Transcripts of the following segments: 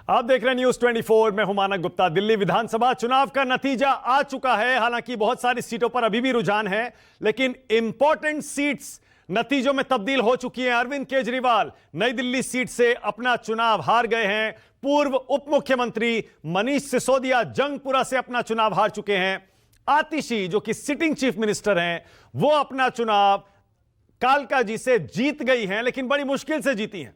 आप देख रहे हैं न्यूज 24। मैं हूं मानक गुप्ता। दिल्ली विधानसभा चुनाव का नतीजा आ चुका है। हालांकि बहुत सारी सीटों पर अभी भी रुझान है, लेकिन इंपॉर्टेंट सीट्स नतीजों में तब्दील हो चुकी हैं। अरविंद केजरीवाल नई दिल्ली सीट से अपना चुनाव हार गए हैं। पूर्व उप मुख्यमंत्री मनीष सिसोदिया जंगपुरा से अपना चुनाव हार चुके हैं। आतिशी जो कि सिटिंग चीफ मिनिस्टर हैं, वो अपना चुनाव कालका जी से जीत गई हैं, लेकिन बड़ी मुश्किल से जीती हैं।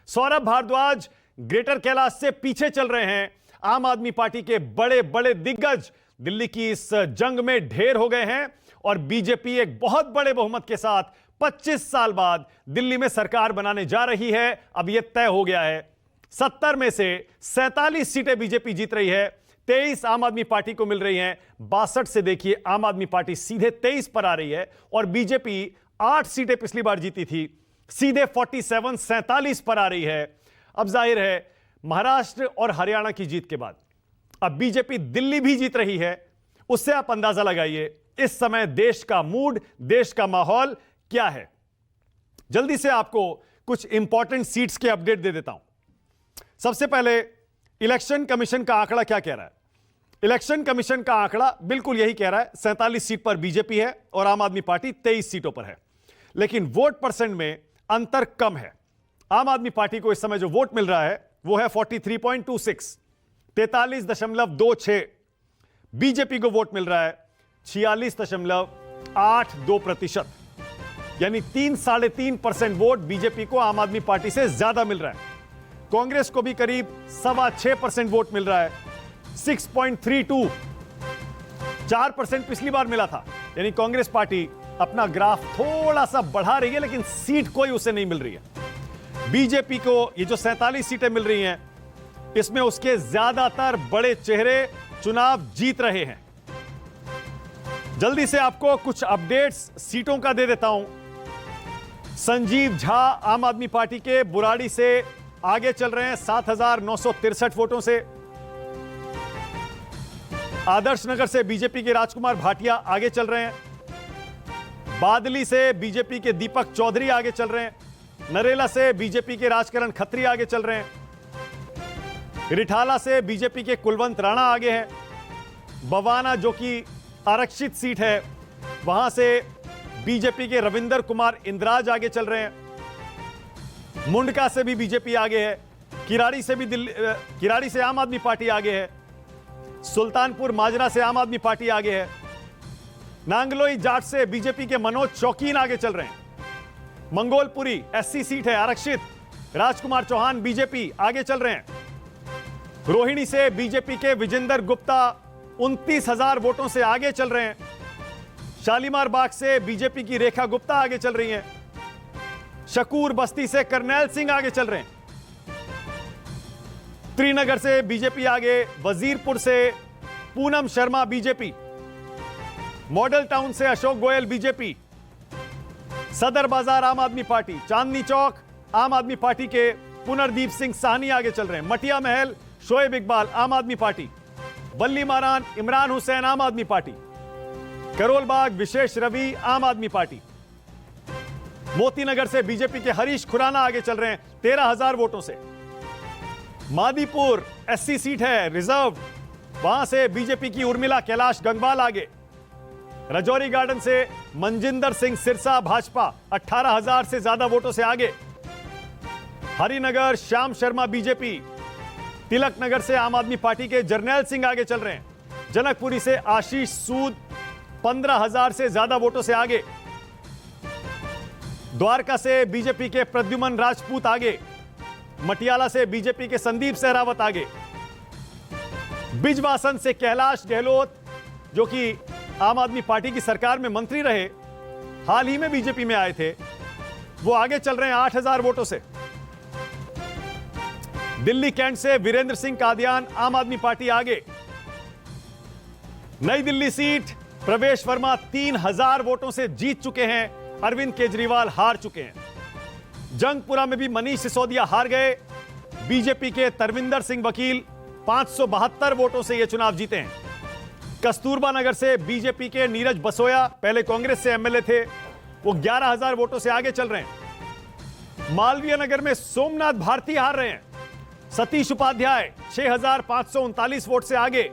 सौरभ भारद्वाज ग्रेटर कैलाश से पीछे चल रहे हैं। आम आदमी पार्टी के बड़े बड़े दिग्गज दिल्ली की इस जंग में ढेर हो गए हैं और बीजेपी एक बहुत बड़े बहुमत के साथ 25 साल बाद दिल्ली में सरकार बनाने जा रही है। अब यह तय हो गया है। 70 में से 47 सीटें बीजेपी जीत रही है, 23 आम आदमी पार्टी को मिल रही हैं। 62 से देखिए आम आदमी पार्टी सीधे 23 पर आ रही है और बीजेपी 8 सीटें पिछली बार जीती थी, सीधे 47 पर आ रही है। अब जाहिर है महाराष्ट्र और हरियाणा की जीत के बाद अब बीजेपी दिल्ली भी जीत रही है। उससे आप अंदाजा लगाइए इस समय देश का मूड, देश का माहौल क्या है। जल्दी से आपको कुछ इंपॉर्टेंट सीट्स के अपडेट दे देता हूं। सबसे पहले इलेक्शन कमीशन का आंकड़ा क्या कह रहा है। इलेक्शन कमीशन का आंकड़ा बिल्कुल यही कह रहा है, 47 सीट पर बीजेपी है और आम आदमी पार्टी 23 सीटों पर है, लेकिन वोट परसेंट में अंतर कम है। आम आदमी पार्टी को इस समय जो वोट मिल रहा है वो है 43.26, 43.26। बीजेपी को वोट मिल रहा है 46.82%, यानी 3-3.5% वोट बीजेपी को आम आदमी पार्टी से ज्यादा मिल रहा है। कांग्रेस को भी करीब 6.25% वोट मिल रहा है, 6.32। 4% पिछली बार मिला था, यानी कांग्रेस पार्टी अपना ग्राफ थोड़ा सा बढ़ा रही है, लेकिन सीट कोई उसे नहीं मिल रही है। बीजेपी को ये जो 47 सीटें मिल रही हैं, इसमें उसके ज्यादातर बड़े चेहरे चुनाव जीत रहे हैं। जल्दी से आपको कुछ अपडेट्स सीटों का दे देता हूं। संजीव झा आम आदमी पार्टी के बुराड़ी से आगे चल रहे हैं 7,963 वोटों से। आदर्श नगर से बीजेपी के राजकुमार भाटिया आगे चल रहे हैं। बादली से बीजेपी के दीपक चौधरी आगे चल रहे हैं। नरेला से बीजेपी के राजकरण खत्री आगे चल रहे हैं। रिठाला से बीजेपी के कुलवंत राणा आगे हैं। बवाना जो कि आरक्षित सीट है, वहां से बीजेपी के रविंदर कुमार इंद्राज आगे चल रहे हैं। मुंडका से भी बीजेपी आगे है। किराड़ी से आम आदमी पार्टी आगे है। सुल्तानपुर माजरा से आम आदमी पार्टी आगे है। नांगलोई जाट से बीजेपी के मनोज चौकीन आगे चल रहे हैं। मंगोलपुरी एससी सीट है, आरक्षित, राजकुमार चौहान बीजेपी आगे चल रहे हैं। रोहिणी से बीजेपी के विजेंदर गुप्ता 29,000 वोटों से आगे चल रहे हैं। शालीमार बाग से बीजेपी की रेखा गुप्ता आगे चल रही हैं। शकूर बस्ती से करनैल सिंह आगे चल रहे हैं। त्रिनगर से बीजेपी आगे। वजीरपुर से Poonam Sharma BJP. Model town से अशोक गोयल बीजेपी। सदर बाजार आम आदमी पार्टी। चांदनी चौक आम आदमी पार्टी के पुनर्दीप सिंह साहनी आगे चल रहे हैं। मटिया महल शोएब इकबाल आम आदमी पार्टी। बल्ली मारान इमरान हुसैन आम आदमी पार्टी। करोल बाग विशेष रवि आम आदमी पार्टी। मोतीनगर से बीजेपी के हरीश खुराना आगे चल रहे हैं 13,000 वोटों से। मादीपुर एससी सीट है, रिजर्व, वहां से बीजेपी की उर्मिला कैलाश गंगवाल आगे। रजौरी गार्डन से मनजिंदर सिंह सिरसा भाजपा 18,000 से ज्यादा वोटों से आगे। हरिनगर श्याम शर्मा बीजेपी। तिलक नगर से आम आदमी पार्टी के जरनैल सिंह आगे चल रहे हैं। जनकपुरी से आशीष सूद 15,000 से ज्यादा वोटों से आगे। द्वारका से बीजेपी के प्रद्युमन राजपूत आगे। मटियाला से बीजेपी के संदीप सहरावत आगे। बिजवासन से कैलाश गहलोत जो कि आम आदमी पार्टी की सरकार में मंत्री रहे, हाल ही में बीजेपी में आए थे, वो आगे चल रहे हैं 8,000 वोटों से। दिल्ली कैंट से वीरेंद्र सिंह कादियान आम आदमी पार्टी आगे। नई दिल्ली सीट प्रवेश वर्मा 3,000 वोटों से जीत चुके हैं। अरविंद केजरीवाल हार चुके हैं। जंगपुरा में भी मनीष सिसोदिया हार गए। बीजेपी के तरविंदर सिंह वकील 572 वोटों से यह चुनाव जीते हैं। कस्तूरबा नगर से बीजेपी के नीरज बसोया, पहले कांग्रेस से एमएलए थे, वो 11,000 वोटों से आगे चल रहे हैं। मालवीय नगर में सोमनाथ भारती हार रहे हैं। सतीश उपाध्याय 6,539 वोट से आगे।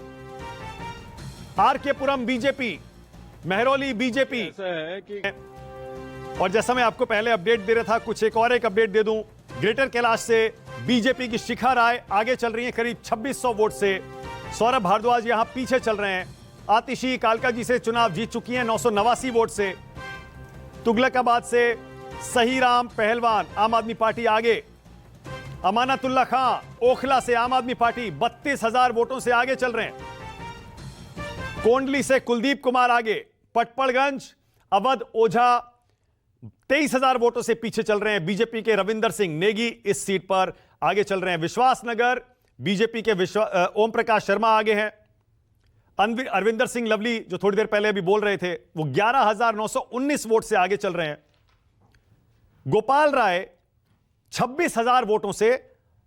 आर के पुरम बीजेपी, महरौली बीजेपी। ऐसा है कि और जैसा मैं आपको पहले अपडेट दे रहा था, कुछ एक अपडेट दे दूं। ग्रेटर कैलाश से बीजेपी की शिखा राय आगे चल रही है करीब 2600 वोट से। सौरभ भारद्वाज यहां पीछे चल रहे हैं। आतिशी कालका जी से चुनाव जीत चुकी हैं 989 वोट से। तुगलकाबाद से सही राम पहलवान आम आदमी पार्टी आगे। अमानतुल्ला खां ओखला से आम आदमी पार्टी 32,000 वोटों से आगे चल रहे हैं। कोंडली से कुलदीप कुमार आगे। पटपड़गंज अवध ओझा 23,000 वोटों से पीछे चल रहे हैं। बीजेपी के रविंदर सिंह नेगी इस सीट पर आगे चल रहे हैं। विश्वासनगर बीजेपी के ओम प्रकाश शर्मा आगे हैं। अरविंदर सिंह लवली जो थोड़ी देर पहले अभी बोल रहे थे, वो 11,919 वोट से आगे चल रहे हैं। गोपाल राय 26,000 वोटों से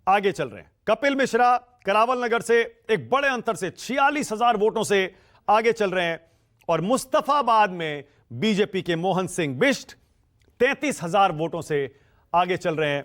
आगे चल रहे हैं। कपिल मिश्रा करावल नगर से एक बड़े अंतर से 46,000 वोटों से आगे चल रहे हैं। और मुस्तफाबाद में बीजेपी के मोहन सिंह बिष्ट 33,000 वोटों से आगे चल रहे हैं।